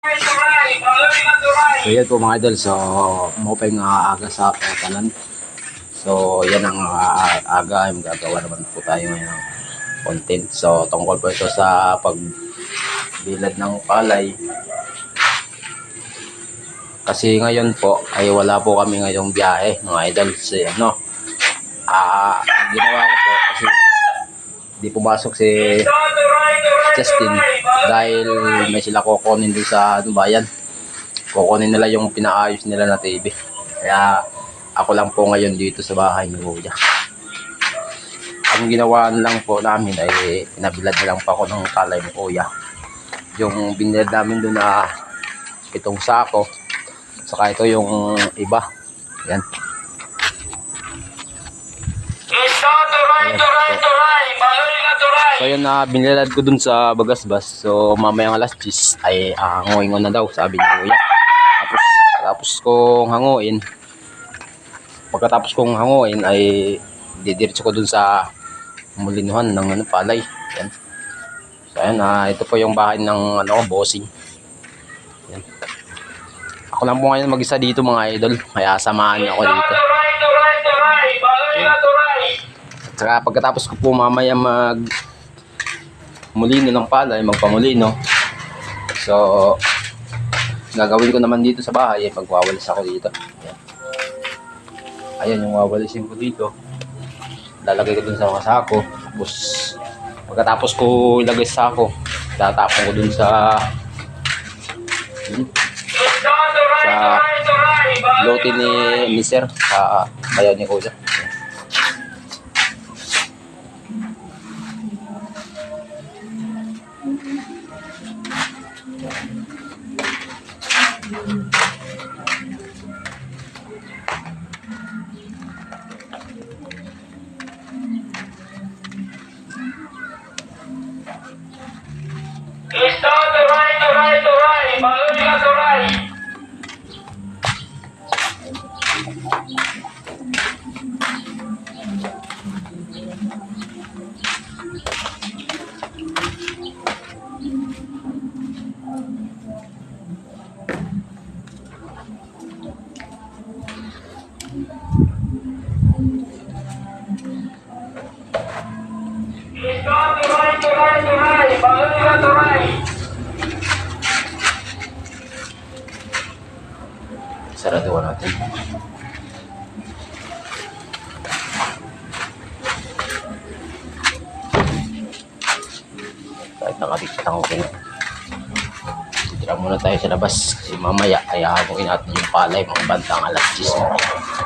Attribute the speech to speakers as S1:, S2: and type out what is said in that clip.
S1: So yan po mga idol, so mopeng aga sa tanan. So yan ang aga, ay magagawa naman po tayo ngayon ng content. So tungkol po ito sa pagbilad ng palay. Kasi ngayon po ay wala po kami ngayong biyahe mga idol. So ano, ang ginawa ko po kasi di pumasok si Justin dahil may sila kukunin din sa bayan. Kukunin nila yung pinaayos nila na TV. Kaya ako lang po ngayon dito sa bahay ni Kuya. Ang ginawa lang po namin ay pinabilad na lang pa ako ng kalay ni Kuya. Yung binilad namin doon na itong sako. Saka ito yung iba. Yan. So yun na binilad ko dun sa Bagasbas. So mamayang alas 10 ay hanguin ko na daw, sabi ni Kuya. Pagkatapos kong hanguin ay didiretso ko dun sa mulinuhan ng palay. Yan. So ayan, ito po yung bahay ng bossing. Yan. Ako lang po ngayon mag-isa dito mga idol, kaya samahan niyo ako dito. At saka pagkatapos ko po mamaya mulino ng palay, magpamulino. So gagawin ko naman dito sa bahay, magwawalis ako dito. Ayan yung wawalisin ko dito. Lalagay ko dun sa mga sako. Tapos pagkatapos ko ilagay sa sako, tatapon ko dun sa lote ni Sir, sa bayan ni Kuya. Saraduan natin. Kahit nakatitang ko na. Titira muna tayo sa labas kasi mamaya ay hahabuin natin yung palay mga bandang alas 10.